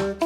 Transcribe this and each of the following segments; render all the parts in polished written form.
So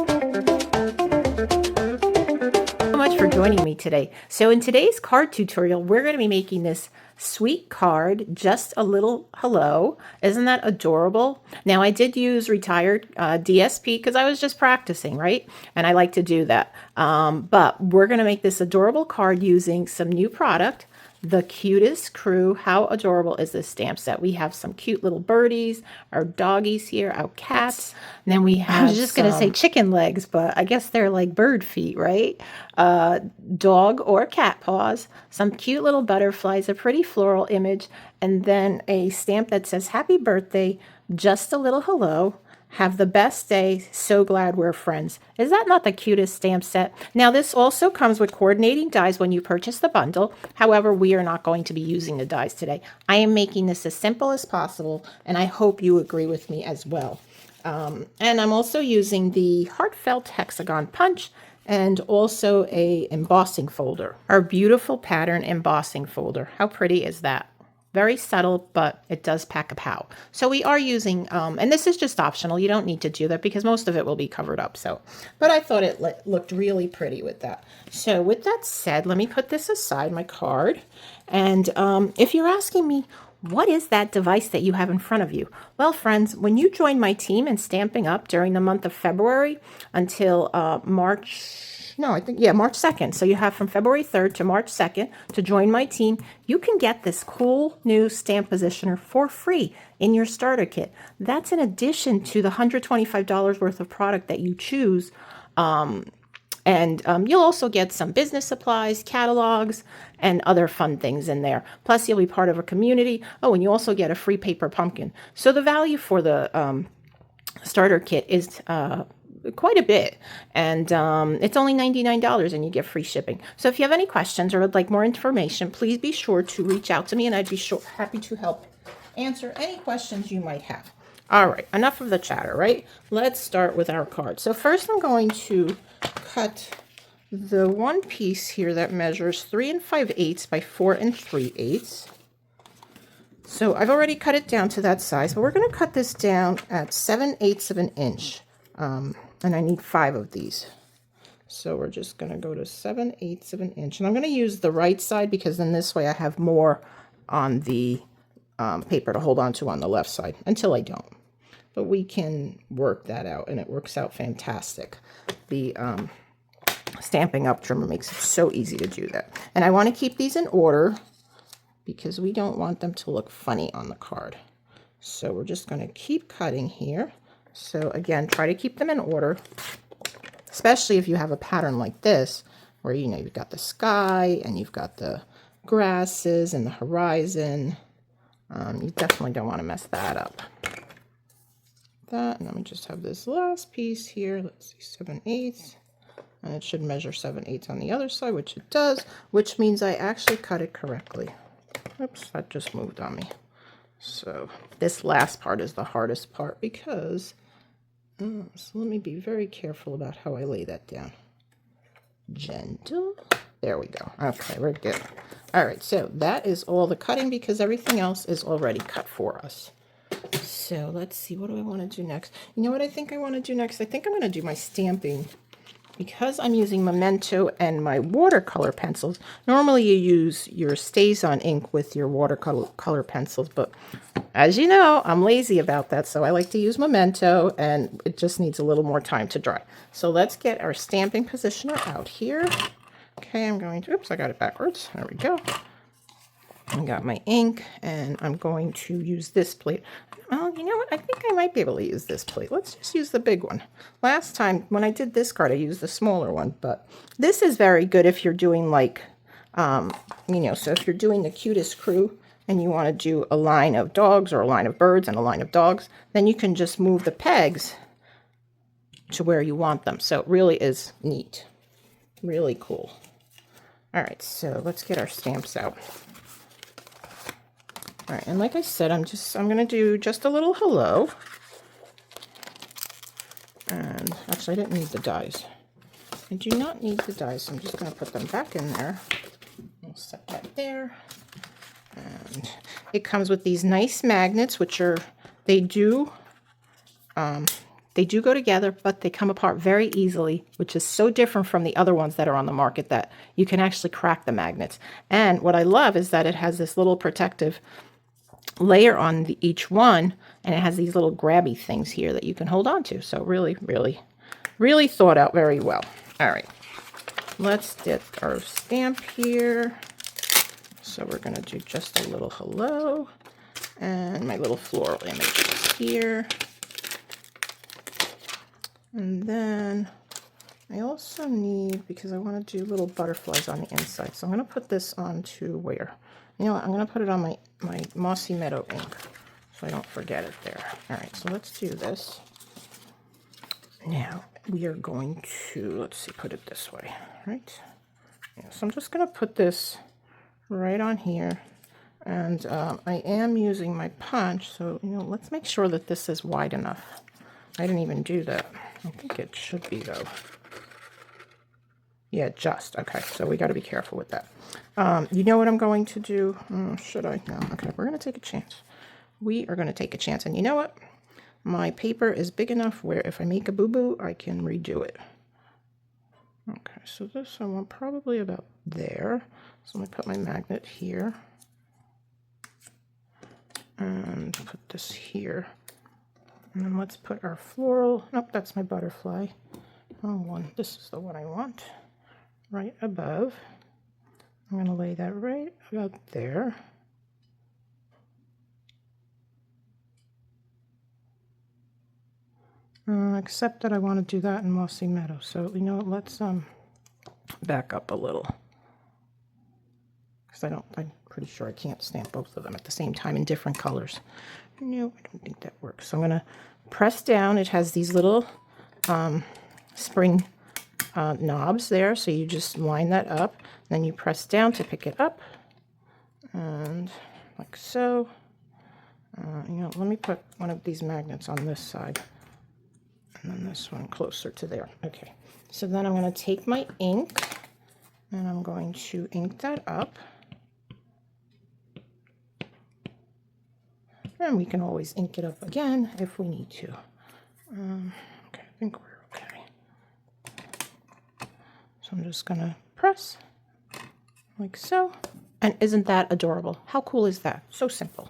much for joining me today. So in today's card tutorial, we're going to be making this sweet card, just a little hello. Isn't that adorable? Now I did use retired DSP because I was just practicing, right? And I like to do that. But we're going to make this adorable card using some new product, the Cutest Crew. How adorable is this stamp set? We have some cute little birdies, our doggies here, our cats. And then we have, I was just going to say chicken legs, but I guess they're like bird feet, right? Dog or cat paws, some cute little butterflies, a pretty floral image, and then a stamp that says happy birthday, just a little hello. Have the best day. So glad we're friends. Is that not the cutest stamp set? Now, this also comes with coordinating dies when you purchase the bundle. However, we are not going to be using the dies today. I am making this as simple as possible, and I hope you agree with me as well. And I'm also using the Heartfelt Hexagon Punch and also a embossing folder. Our beautiful pattern embossing folder. How pretty is that? Very subtle, but it does pack a pow. So we are using, and this is just optional. You don't need to do that because most of it will be covered up. So, but I thought it looked really pretty with that. So with that said, let me put this aside, my card. And if you're asking me, what is that device that you have in front of you? Well, friends, when you join my team in Stamping Up during the month of February until March 2nd. So you have from February 3rd to March 2nd to join my team. You can get this cool new stamp positioner for free in your starter kit. That's in addition to the $125 worth of product that you choose. And you'll also get some business supplies, catalogs, and other fun things in there. Plus, you'll be part of a community. Oh, and you also get a free paper pumpkin. So the value for the starter kit is quite a bit, and it's only $99 and you get free shipping. So if you have any questions or would like more information, please be sure to reach out to me and I'd be happy to help answer any questions you might have. All right, enough of the chatter, right? Let's start with our card. So first I'm going to cut the one piece here that measures 3 5/8 by 4 3/8. So I've already cut it down to that size, but we're going to cut this down at 7/8 of an inch. And I need 5 of these. So we're just going to go to 7/8 of an inch. And I'm going to use the right side because then this way I have more on the paper to hold on to on the left side until I don't. But we can work that out and it works out fantastic. The Stamping Up trimmer makes it so easy to do that. And I want to keep these in order because we don't want them to look funny on the card. So we're just going to keep cutting here. So again, try to keep them in order, especially if you have a pattern like this, where, you know, you've got the sky and you've got the grasses and the horizon. You definitely don't want to mess that up. And let me just have this last piece here. Let's see, 7/8. And it should measure 7/8 on the other side, which it does, which means I actually cut it correctly. Oops, that just moved on me. So this last part is the hardest part because, so let me be very careful about how I lay that down. Gentle. There we go. Okay, we're good. All right, so that is all the cutting because everything else is already cut for us. So let's see, what do I want to do next? You know what I think I want to do next? I think I'm going to do my stamping. Because I'm using Memento and my watercolor pencils, normally you use your StazOn ink with your watercolor pencils, but as you know, I'm lazy about that, so I like to use Memento, and it just needs a little more time to dry. So let's get our stamping positioner out here. Okay, I'm going to, oops, I got it backwards. There we go. I got my ink, and I'm going to use this plate. Well, you know what? I think I might be able to use this plate. Let's just use the big one. Last time, when I did this card, I used the smaller one, but this is very good if you're doing like, you know, so if you're doing the Cutest Crew and you want to do a line of dogs or a line of birds and a line of dogs, then you can just move the pegs to where you want them. So it really is neat. Really cool. All right, so let's get our stamps out. All right, and like I said, I'm going to do just a little hello. And actually, I didn't need the dies. I do not need the dies, so I'm just going to put them back in there. I'll set that there. And it comes with these nice magnets, which are, they do They do go together, but they come apart very easily, which is so different from the other ones that are on the market that you can actually crack the magnets. And what I love is that it has this little protective layer on each one, and it has these little grabby things here that you can hold on to. So really, really, really thought out very well. All right, let's get our stamp here. So we're going to do just a little hello, and my little floral image is here. And then I also need, because I want to do little butterflies on the inside, so I'm going to put this onto where? You know what, I'm going to put it on my Mossy Meadow ink, so I don't forget it there. All right, so let's do this. Now, we are going to, let's see, put it this way, right? Yeah, so I'm just going to put this right on here. And I am using my punch, so, you know, let's make sure that this is wide enough. I didn't even do that. I think it should be, though. Yeah, just. Okay, so we got to be careful with that. You know what I'm going to do? Should I? No. Okay, we're going to take a chance. We are going to take a chance. And you know what? My paper is big enough where if I make a boo-boo, I can redo it. Okay, so this I want probably about there. So I'm going to put my magnet here. And put this here. And then let's put our floral. Nope, that's my butterfly. Wrong one. This is the one I want. Right above. I'm going to lay that right about there. Except that I want to do that in Mossy Meadow. So, you know what, let's back up a little. Because I'm pretty sure I can't stamp both of them at the same time in different colors. No, I don't think that works. So I'm going to press down. It has these little spring knobs there. So you just line that up. Then you press down to pick it up. And like so. You know, let me put one of these magnets on this side. And then this one closer to there. Okay. So then I'm going to take my ink. And I'm going to ink that up. And we can always ink it up again if we need to. Okay, I think we're okay. So I'm just going to press like so. And isn't that adorable? How cool is that? So simple.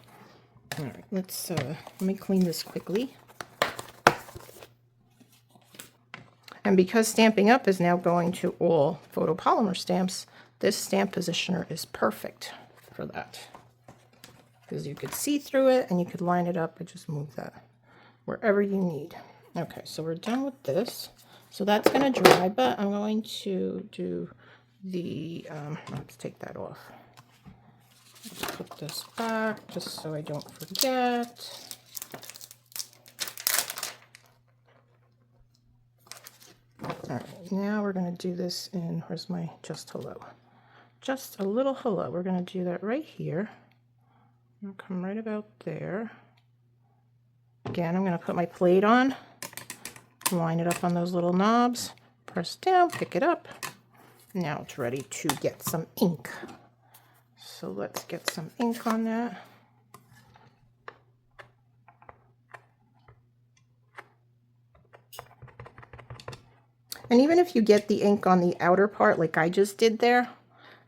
All right, let me clean this quickly. And because Stampin' Up! Is now going to all photopolymer stamps, this stamp positioner is perfect for that. Because you could see through it and you could line it up and just move that wherever you need. Okay, so we're done with this. So that's going to dry, but I'm going to do the, let's take that off. Let's put this back just so I don't forget. All right, now we're going to do this in, where's my just hello? Just a little hello. We're going to do that right here. I'll come right about there. Again, I'm going to put my plate on, line it up on those little knobs, press down, pick it up. Now it's ready to get some ink. So let's get some ink on that. And even if you get the ink on the outer part like I just did there,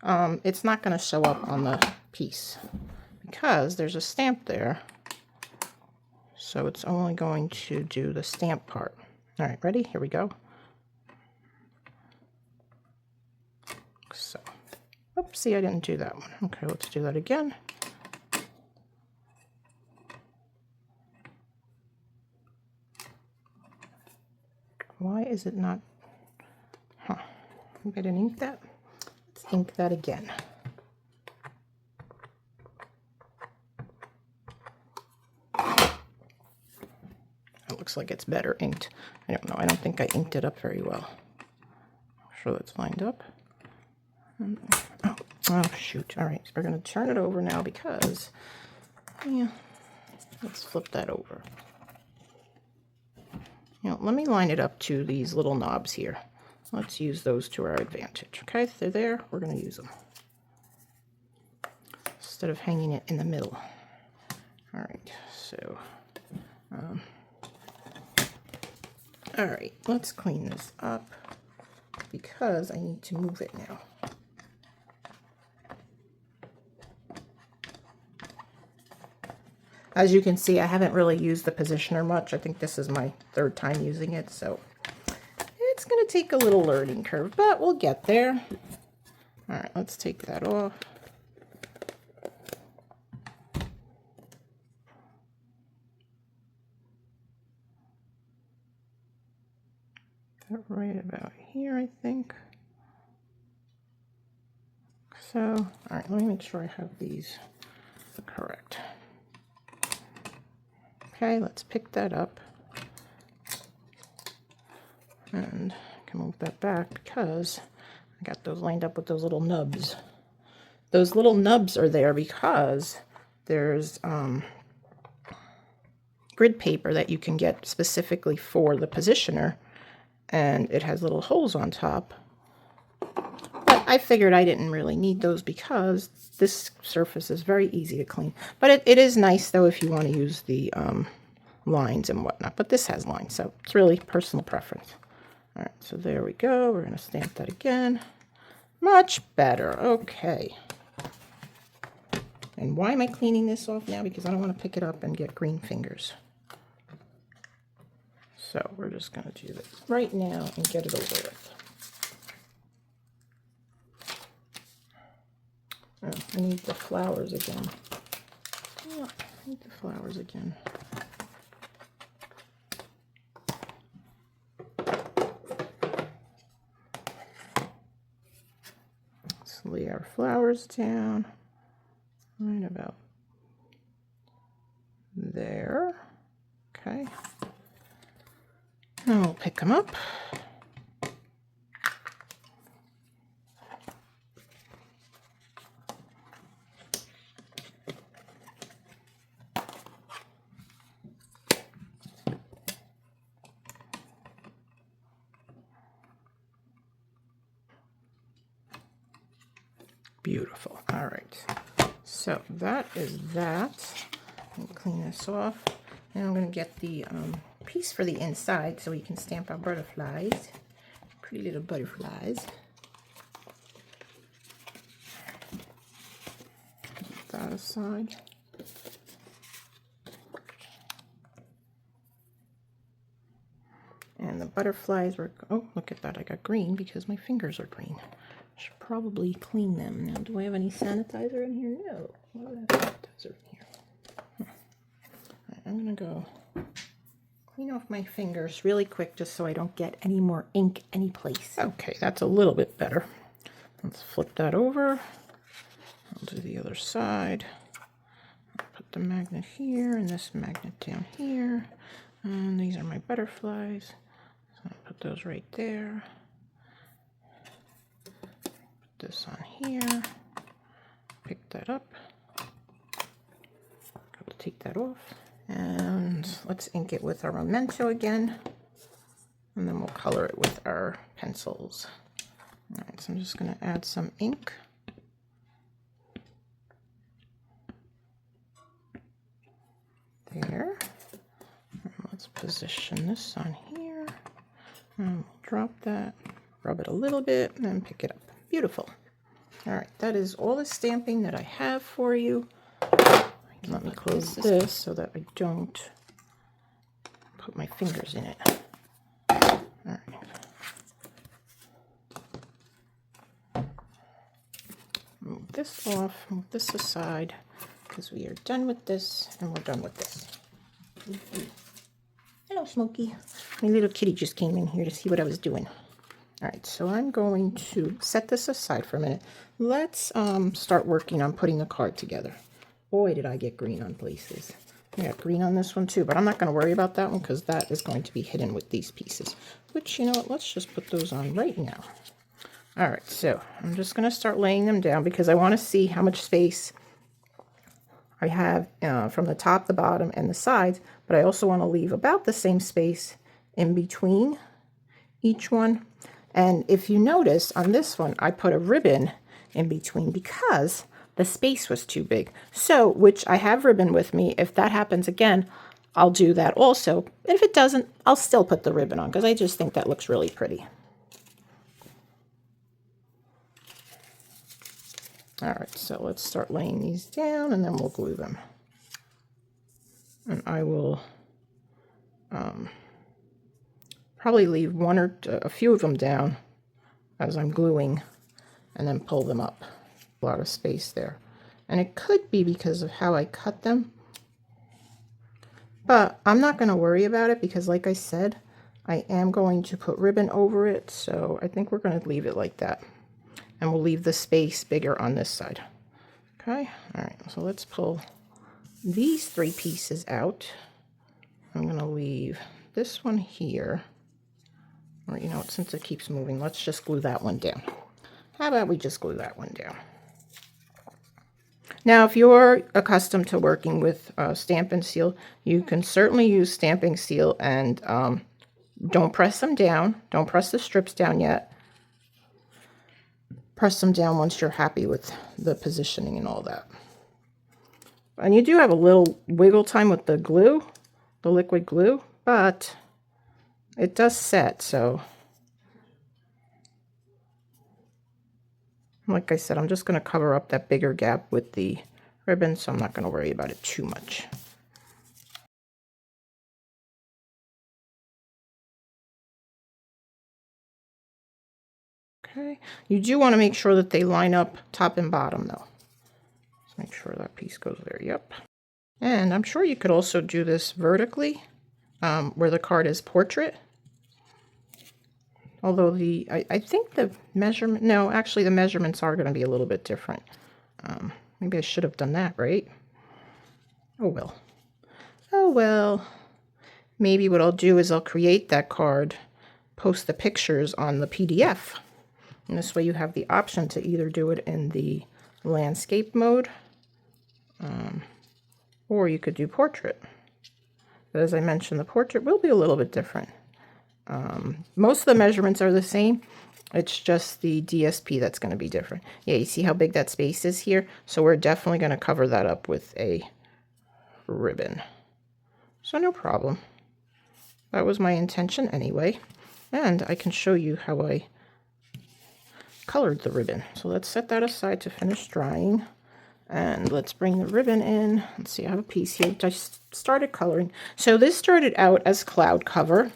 it's not going to show up on the piece because there's a stamp there. So it's only going to do the stamp part. All right, ready? Here we go. So, oops, see, I didn't do that one. Okay, let's do that again. Why is it not? Huh. Maybe I didn't ink that. Let's ink that again. It looks like it's better inked. I don't know. I don't think I inked it up very well. I'm sure that's lined up. Oh, shoot. All right. So we're going to turn it over now because, yeah, let's flip that over. You know, let me line it up to these little knobs here. Let's use those to our advantage. Okay, if they're there, we're going to use them instead of hanging it in the middle. All right, so All right, let's clean this up because I need to move it now. As you can see, I haven't really used the positioner much. I think this is my third time using it, so it's going to take a little learning curve, but we'll get there. All right, let's take that off. Right about here, I think. So, all right, let me make sure I have these correct. Okay, let's pick that up. And I can move that back because I got those lined up with those little nubs. Those little nubs are there because there's grid paper that you can get specifically for the positioner, and it has little holes on top. But I figured I didn't really need those because this surface is very easy to clean. But it is nice, though, if you want to use the lines and whatnot. But this has lines, so it's really personal preference. All right, so there we go. We're going to stamp that again. Much better. Okay. And why am I cleaning this off now? Because I don't want to pick it up and get green fingers. So we're just going to do this right now and get it over with. Oh, I need the flowers again. Oh, I need the flowers again. Let's lay our flowers down right about there. Okay. And we'll pick them up. Beautiful. All right. So that is that. I'll clean this off. And I'm going to get the piece for the inside so we can stamp our butterflies. Pretty little butterflies. Put that aside. And the butterflies were, oh, look at that. I got green because my fingers are green. I should probably clean them. Now, do I have any sanitizer in here? No. Why would I have sanitizer in here? Right, I'm going to go clean off my fingers really quick just so I don't get any more ink anyplace. Okay, that's a little bit better. Let's flip that over. I'll do the other side. I'll put the magnet here and this magnet down here. And these are my butterflies. So I'll put those right there. Put this on here. Pick that up. Got to take that off. And let's ink it with our memento again. And then we'll color it with our pencils. All right, so I'm just going to add some ink. There. And let's position this on here. And we'll drop that, rub it a little bit, and then pick it up. Beautiful. All right, that is all the stamping that I have for you. Let me close this so that I don't put my fingers in it. All right. Move this off, move this aside, because we are done with this, and we're done with this. Hello, Smokey. My little kitty just came in here to see what I was doing. All right, so I'm going to set this aside for a minute. Let's start working on putting the card together. Boy, did I get green on places. I got green on this one too, but I'm not going to worry about that one because that is going to be hidden with these pieces. Which, you know what, let's just put those on right now. All right, so I'm just going to start laying them down because I want to see how much space I have from the top, the bottom, and the sides, but I also want to leave about the same space in between each one. And if you notice on this one, I put a ribbon in between because the space was too big. So, which I have ribbon with me. If that happens again, I'll do that also. If it doesn't, I'll still put the ribbon on because I just think that looks really pretty. All right, so let's start laying these down and then we'll glue them. And I will probably leave one or a few of them down as I'm gluing and then pull them up. A lot of space there. And it could be because of how I cut them. But I'm not going to worry about it because, like I said, I am going to put ribbon over it. So I think we're going to leave it like that. And we'll leave the space bigger on this side. Okay, all right, so let's pull these 3 pieces out. I'm going to leave this one here. Or, you know, since it keeps moving, let's just glue that one down. How about we just glue that one down? Now, if you're accustomed to working with Stampin' Seal, you can certainly use Stamping Seal and don't press them down. Don't press the strips down yet. Press them down once you're happy with the positioning and all that. And you do have a little wiggle time with the glue, the liquid glue, but it does set, so like I said, I'm just going to cover up that bigger gap with the ribbon, so I'm not going to worry about it too much. Okay, you do want to make sure that they line up top and bottom though. Let's make sure that piece goes there, yep. And I'm sure you could also do this vertically, where the card is portrait. Although I think the measurement, no, actually the measurements are going to be a little bit different. Maybe I should have done that, right? Oh well. Oh well. Maybe what I'll do is I'll create that card, post the pictures on the PDF. And this way you have the option to either do it in the landscape mode, or you could do portrait. But as I mentioned, the portrait will be a little bit different. Most of the measurements are the same. It's just the DSP that's going to be different. Yeah, you see how big that space is here? So we're definitely going to cover that up with a ribbon. So no problem. That was my intention anyway. And I can show you how I colored the ribbon. So let's set that aside to finish drying. And let's bring the ribbon in. Let's see, I have a piece here. I started coloring. So this started out as cloud cover.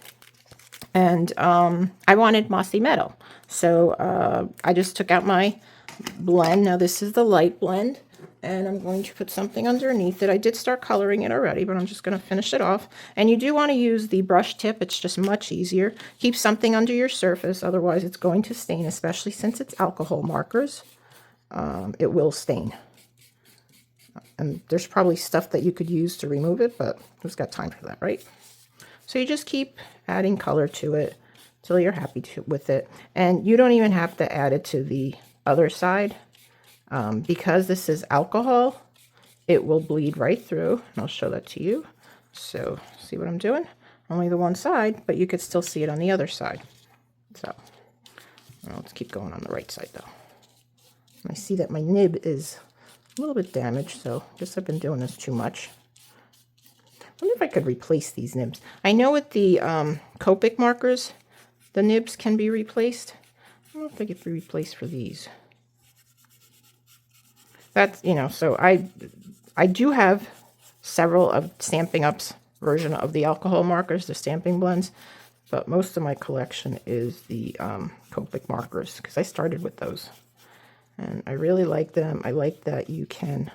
And I wanted mossy meadow. So I just took out my blend. Now this is the light blend. And I'm going to put something underneath it. I did start coloring it already, but I'm just going to finish it off. And you do want to use the brush tip. It's just much easier. Keep something under your surface. Otherwise it's going to stain, especially since it's alcohol markers. It will stain. And there's probably stuff that you could use to remove it, but who's got time for that, right? So you just keep adding color to it till you're happy with it. And you don't even have to add it to the other side. Because this is alcohol, it will bleed right through. And I'll show that to you. So see what I'm doing? Only the one side, but you could still see it on the other side. So well, let's keep going on the right side though. I see that my nib is a little bit damaged, so I guess I've been doing this too much. I wonder if I could replace these nibs. I know with the Copic markers, the nibs can be replaced. I don't know if they get replaced for these. That's, you know, so I do have several of Stampin' Up's version of the alcohol markers, the stamping blends, but most of my collection is the Copic markers because I started with those. And I really like them. I like that you can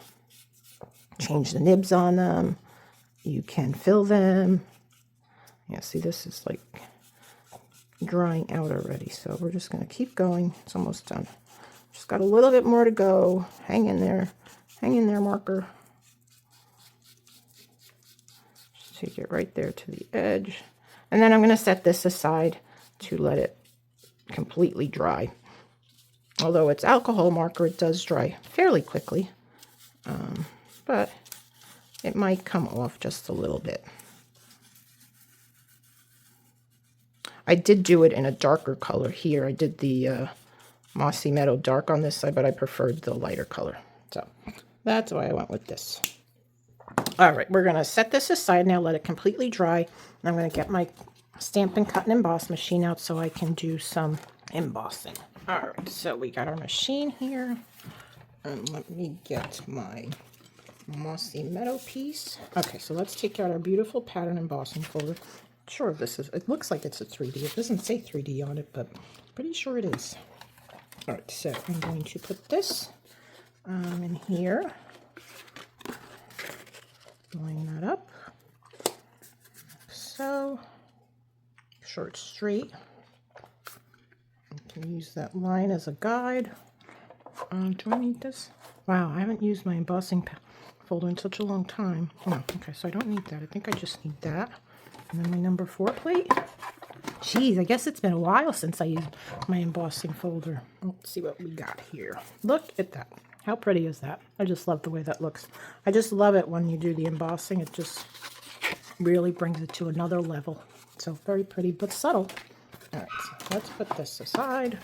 change the nibs on them. You can fill them. Yeah, see, this is like drying out already. So we're just going to keep going. It's almost done. Just got a little bit more to go. Hang in there. Hang in there, marker. Just take it right there to the edge. And then I'm going to set this aside to let it completely dry. Although it's alcohol marker, it does dry fairly quickly. But it might come off just a little bit. I did do it in a darker color here. I did the Mossy Meadow dark on this side, but I preferred the lighter color. So that's why I went with this. All right, we're going to set this aside now, let it completely dry. And I'm going to get my Stampin' Cut and Emboss machine out so I can do some embossing. All right, so we got our machine here. And let me get my mossy meadow piece. Okay, so let's take out our beautiful pattern embossing folder. Sure, it looks like it's a 3D. It doesn't say 3D on it, but pretty sure it is. All right, so I'm going to put this in here. Line that up. So, make sure it's straight. I can use that line as a guide. Do I need this? Wow, I haven't used my embossing folder in such a long time. Oh, okay, so I don't need that. I think I just need that. And then my number 4 plate. Geez, I guess it's been a while since I used my embossing folder. Let's see what we got here. Look at that. How pretty is that? I just love the way that looks. I just love it when you do the embossing. It just really brings it to another level. So very pretty, but subtle. All right, so let's put this aside.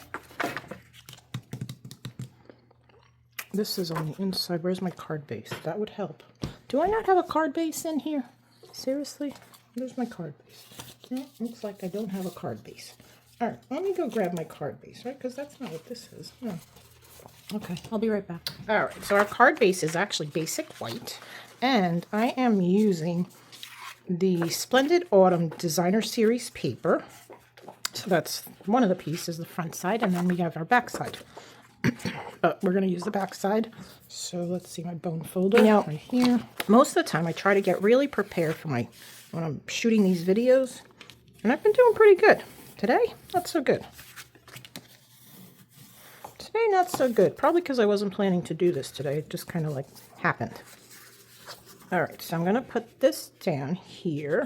This is on the inside. Where's my card base? That would help. Do I not have a card base in here? Seriously? Where's my card base? Okay, looks like I don't have a card base. All right, let me go grab my card base, right? Because that's not what this is. No. Okay, I'll be right back. All right, so our card base is actually basic white. And I am using the Splendid Autumn Designer Series paper. So that's one of the pieces, the front side, and then we have our back side. But we're going to use the back side. So let's see my bone folder right here. Most of the time I try to get really prepared for when I'm shooting these videos. And I've been doing pretty good. Today, not so good. Today, not so good. Probably because I wasn't planning to do this today. It just kind of like happened. All right, so I'm going to put this down here.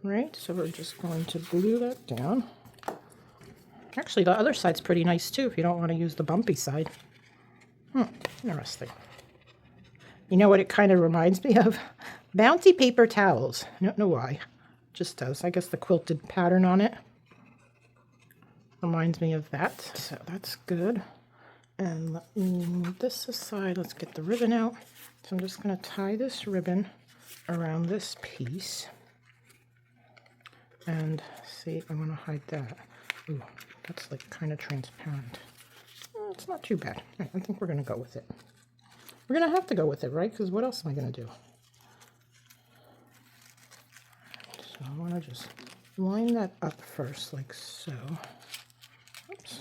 Right, so we're just going to glue that down. Actually, the other side's pretty nice too if you don't want to use the bumpy side. Interesting. You know what it kind of reminds me of? Bounty paper towels. I don't know why. Just does. I guess the quilted pattern on it reminds me of that. So that's good. And let me move this aside. Let's get the ribbon out. So I'm just going to tie this ribbon around this piece. And see, I want to hide that. Ooh, that's like kind of transparent. It's not too bad. I think we're going to go with it. We're going to have to go with it, right? Because what else am I going to do? So I want to just line that up first, like so. Oops.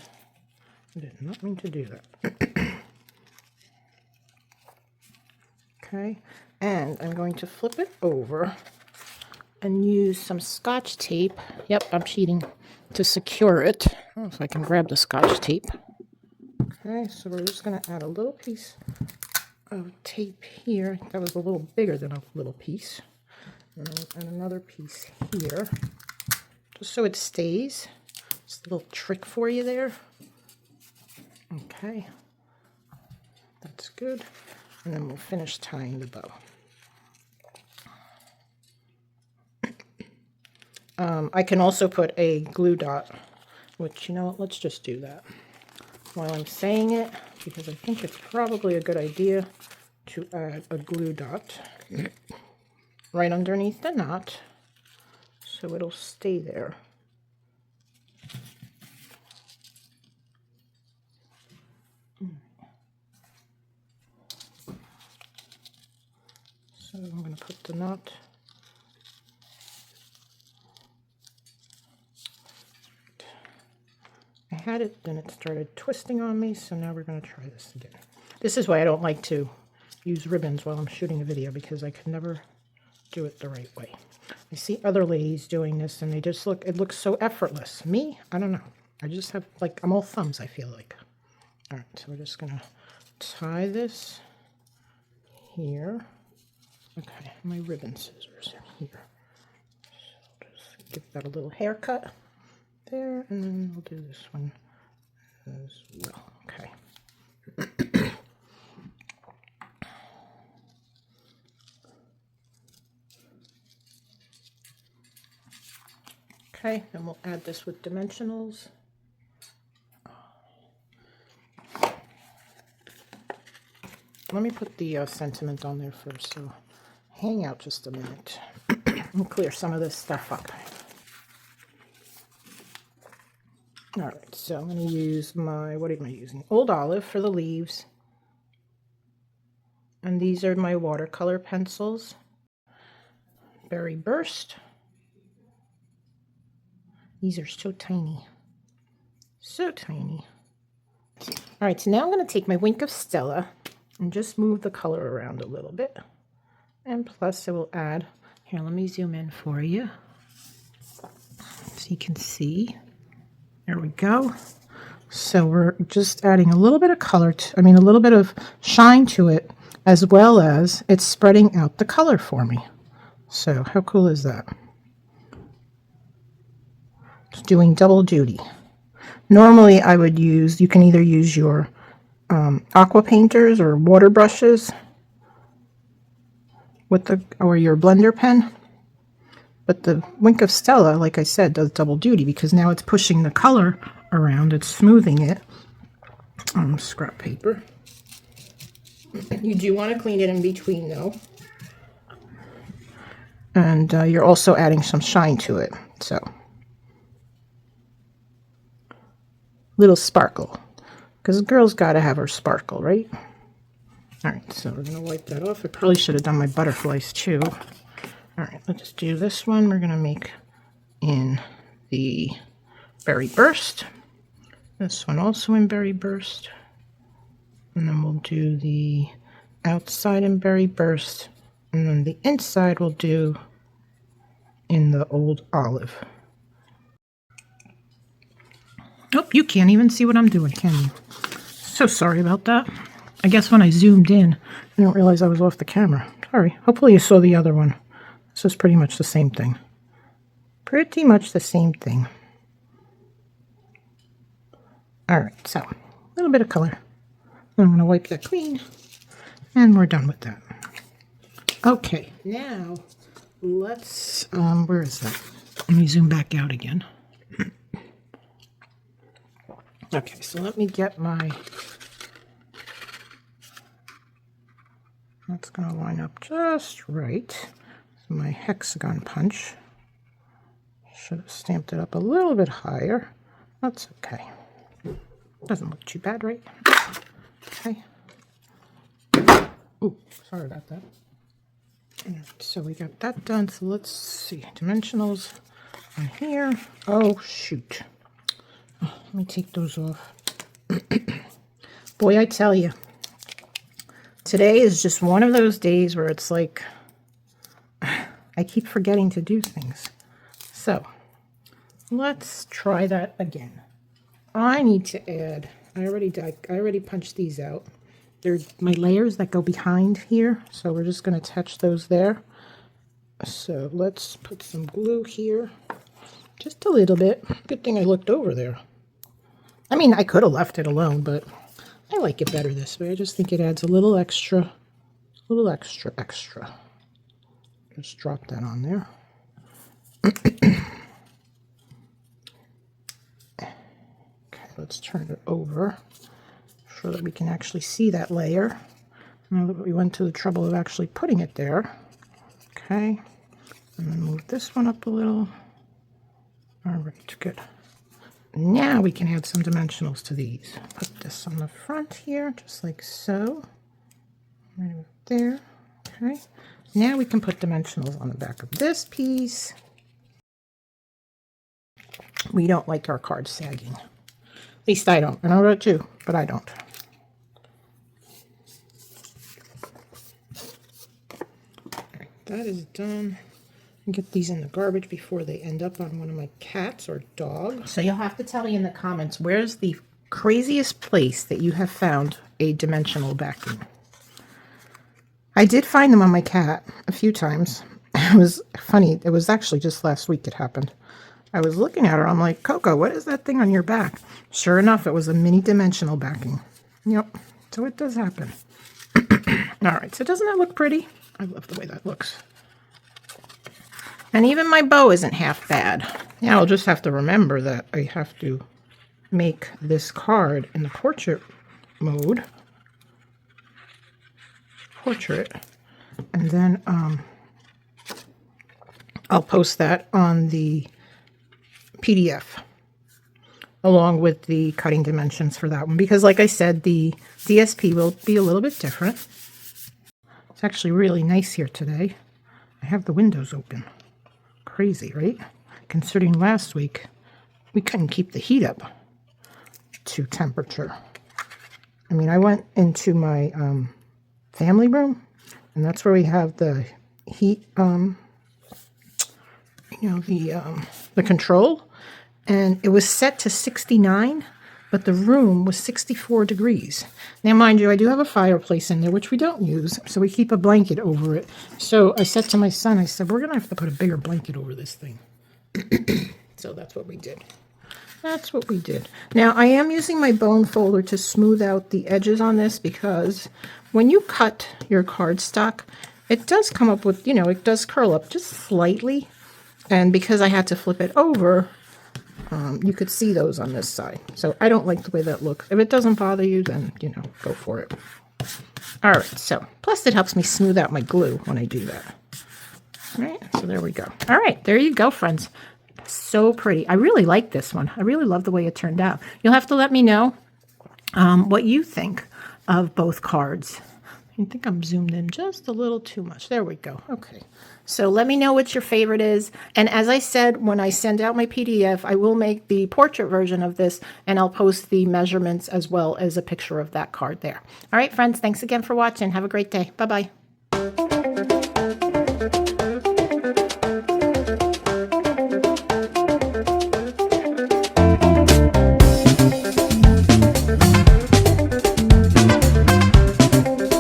I did not mean to do that. Okay. And I'm going to flip it over and use some Scotch tape. Yep, I'm cheating to secure it. Oh, if I can grab the Scotch tape. Okay, so we're just going to add a little piece of tape here. That was a little bigger than a little piece. And another piece here, just so it stays. Just a little trick for you there. Okay, that's good. And then we'll finish tying the bow. I can also put a glue dot, which, you know what, let's just do that while I'm saying it, because I think it's probably a good idea to add a glue dot right underneath the knot so it'll stay there. So I'm going to put the knot I had it, then it started twisting on me, so now we're going to try this again. This is why I don't like to use ribbons while I'm shooting a video, because I can never do it the right way. I see other ladies doing this, and it looks so effortless. Me, I don't know. I just have, like, I'm all thumbs, I feel like. All right, so we're just going to tie this here. Okay, my ribbon scissors are here. So just give that a little haircut there, and then we'll do this one as well. Okay. Okay, and we'll add this with dimensionals. Let me put the sentiment on there first. So, hang out just a minute and clear some of this stuff up. All right, so I'm going to use my, what am I using? Old Olive for the leaves. And these are my watercolor pencils. Berry Burst. These are so tiny. So tiny. All right, so now I'm going to take my Wink of Stella and just move the color around a little bit. And plus I will add, here, let me zoom in for you so you can see. There we go. So we're just adding a little bit of color, a little bit of shine to it, as well as it's spreading out the color for me. So how cool is that? It's doing double duty. Normally I would use, you can either use your aqua painters or water brushes with or your blender pen. But the Wink of Stella, like I said, does double duty because now it's pushing the color around, it's smoothing it on scrap paper. You do want to clean it in between though. And you're also adding some shine to it, so. Little sparkle, because a girl's got to have her sparkle, right? All right, so we're going to wipe that off. I probably should have done my butterflies too. All right, let's do this one. We're going to make in the Berry Burst. This one also in Berry Burst. And then we'll do the outside in Berry Burst. And then the inside we'll do in the Old Olive. Oh, you can't even see what I'm doing, can you? So sorry about that. I guess when I zoomed in, I didn't realize I was off the camera. Sorry. Hopefully you saw the other one. This is pretty much the same thing. Pretty much the same thing. All right, so a little bit of color. I'm going to wipe that clean, and we're done with that. Okay, now let's, where is that? Let me zoom back out again. Okay, so let me get my, that's going to line up just right. So my hexagon punch. Should have stamped it up a little bit higher. That's okay. Doesn't look too bad, right? Okay. Oh, sorry about that. So we got that done. So let's see. Dimensionals on here. Oh, shoot. Oh, let me take those off. Boy, I tell you. Today is just one of those days where it's like I keep forgetting to do things. So let's try that again. I need to add, I already punched these out. They're my layers that go behind here, so we're just going to attach those there. So let's put some glue here, just a little bit. Good thing I looked over there. I mean, I could have left it alone, but I like it better this way. I just think it adds a little extra. Just drop that on there. Let's turn it over so that we can actually see that layer. Now that we went to the trouble of actually putting it there. Okay. And then move this one up a little. All right, good. Now we can add some dimensionals to these. Put this on the front here, just like so. Right over there. Okay. Now we can put dimensionals on the back of this piece. We don't like our cards sagging. At least I don't. I know that too, but I don't. All right, that is done. Get these in the garbage before they end up on one of my cats or dogs. So you'll have to tell me in the comments, where's the craziest place that you have found a dimensional backing? I did find them on my cat a few times. It was funny. It was actually just last week it happened. I was looking at her. I'm like, Coco, what is that thing on your back? Sure enough, it was a mini dimensional backing. Yep. So it does happen. All right. So doesn't that look pretty? I love the way that looks. And even my bow isn't half bad. Yeah, I'll just have to remember that I have to make this card in the portrait mode. Portrait. And then I'll post that on the PDF along with the cutting dimensions for that one, because like I said, the DSP will be a little bit different. It's actually really nice here today. I have the windows open. Crazy, right? Considering last week we couldn't keep the heat up to temperature. I mean, I went into my family room, and that's where we have the heat, the control, and it was set to 69, but the room was 64 degrees. Now, mind you, I do have a fireplace in there, which we don't use, so we keep a blanket over it. So I said to my son, I said, we're going to have to put a bigger blanket over this thing. So that's what we did. That's what we did. Now, I am using my bone folder to smooth out the edges on this, because when you cut your cardstock, it does come up with, it does curl up just slightly. And because I had to flip it over, you could see those on this side. So I don't like the way that looks. If it doesn't bother you, then, go for it. All right, so plus it helps me smooth out my glue when I do that. All right, so there we go. All right, there you go, friends. So pretty. I really like this one. I really love the way it turned out. You'll have to let me know what you think of both cards. I think I'm zoomed in just a little too much. There we go. Okay. So let me know what your favorite is. And as I said, when I send out my PDF, I will make the portrait version of this, and I'll post the measurements as well as a picture of that card there. All right, friends, thanks again for watching. Have a great day. Bye-bye.